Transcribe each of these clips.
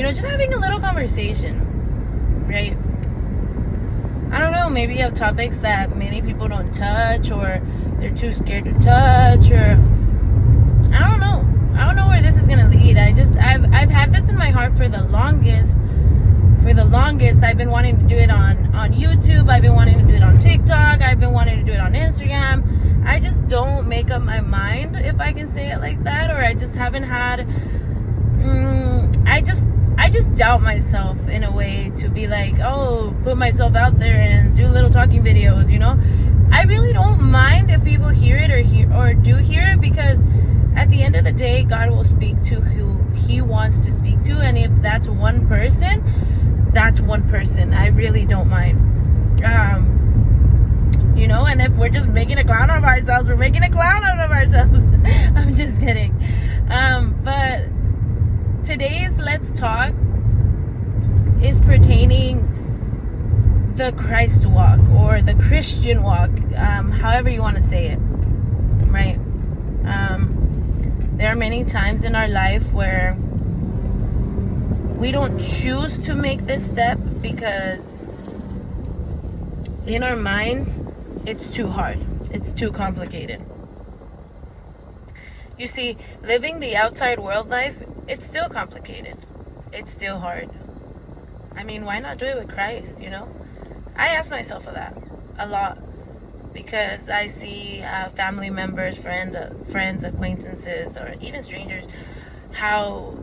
just having a little conversation, right? I don't know, maybe you have topics that many people don't touch, or they're too scared to touch, or I don't know where this is gonna lead. I've had this in my heart for the longest. I've been wanting to do it on YouTube. I've been wanting to do it on TikTok. I've been wanting to do it on Instagram. I just don't make up my mind, if I can say it like that, or I just haven't had I just doubt myself in a way to be like, oh, put myself out there and do little talking videos, I really don't mind if people hear it or do hear it, because at the end of the day, God will speak to who he wants to speak to. And if that's one person, that's one person. I really don't mind. And if we're just making a clown out of ourselves, we're making a clown out of ourselves. I'm just kidding. But today's Let's Talk is pertaining the Christ walk, or the Christian walk, however you want to say it, right? There are many times in our life where we don't choose to make this step because in our minds it's too hard, it's too complicated. You see, living the outside world life, it's still complicated, it's still hard. I mean, why not do it with Christ, I ask myself that a lot, because I see family members, friends, acquaintances, or even strangers, how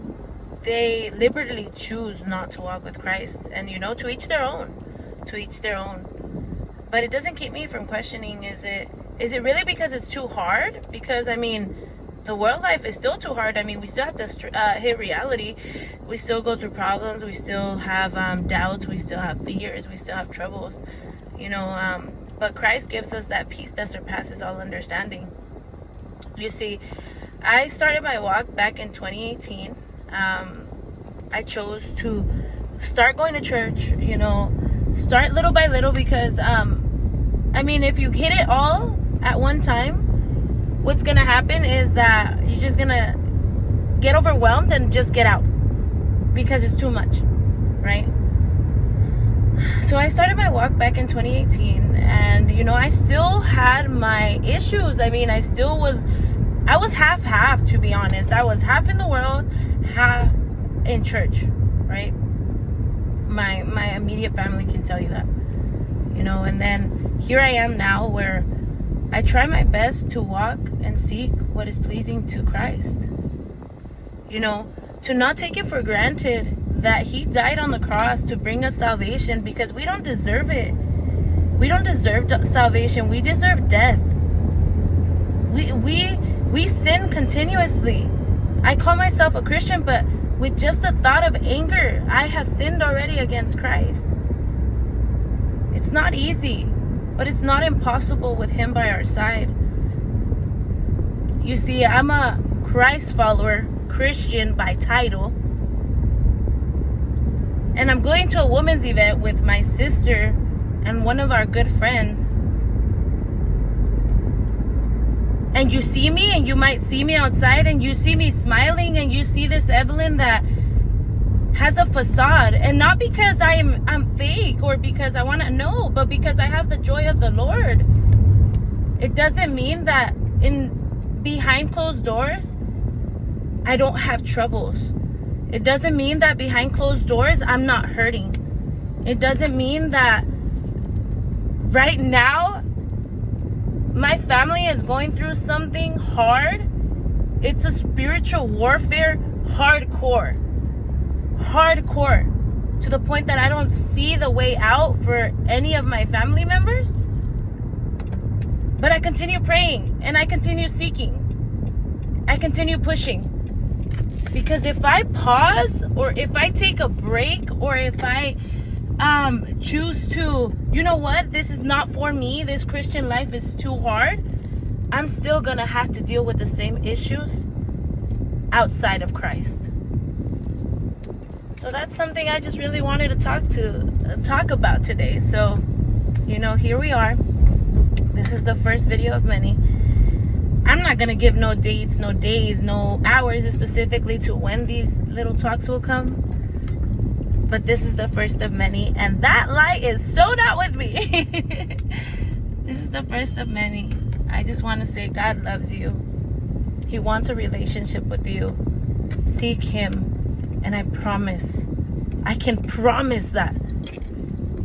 they deliberately choose not to walk with Christ. And, to each their own. But it doesn't keep me from questioning, is it really because it's too hard? Because, the world life is still too hard. We still have to hit reality. We still go through problems. We still have doubts. We still have fears. We still have troubles. But Christ gives us that peace that surpasses all understanding. You see, I started my walk back in 2018. I chose to start going to church, start little by little, because, if you hit it all at one time, what's going to happen is that you're just going to get overwhelmed and just get out, because it's too much, right? So I started my walk back in 2018, and, I still had my issues. I was half, to be honest. I was half in the world, half in church, right? My immediate family can tell you that, and then here I am now, where I try my best to walk and seek what is pleasing to Christ. To not take it for granted that he died on the cross to bring us salvation, because we don't deserve it. We don't deserve salvation. We deserve death. We sin continuously. I call myself a Christian, but with just the thought of anger, I have sinned already against Christ. It's not easy, but it's not impossible with him by our side. You see, I'm a Christ follower, Christian by title. And I'm going to a women's event with my sister and one of our good friends. And you see me, and you might see me outside, and you see me smiling, and you see this Evelyn that has a facade. And not because I'm fake, or because I want to know, but because I have the joy of the Lord. It doesn't mean that behind closed doors, I don't have troubles. It doesn't mean that behind closed doors, I'm not hurting. It doesn't mean that right now, my family is going through something hard. It's a spiritual warfare, hardcore. To the point that I don't see the way out for any of my family members. But I continue praying, and I continue seeking. I continue pushing. Because if I pause, or if I take a break, or if I choose to, this is not for me, this Christian life is too hard, I'm still gonna have to deal with the same issues outside of Christ. So that's something I just really wanted to talk about today. So, here we are. This is the first video of many. I'm not gonna give no dates, no days, no hours specifically to when these little talks will come. But this is the first of many, and that light is so not with me. This is the first of many. I just want to say God loves you. He wants a relationship with you. Seek him. And I promise, I can promise that.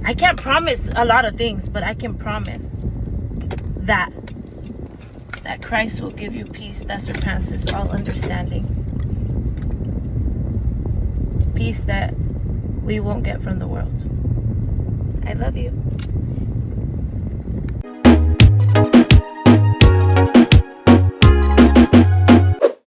I can't promise a lot of things, but I can promise that Christ will give you peace that surpasses all understanding. Peace that we won't get from the world. I love you.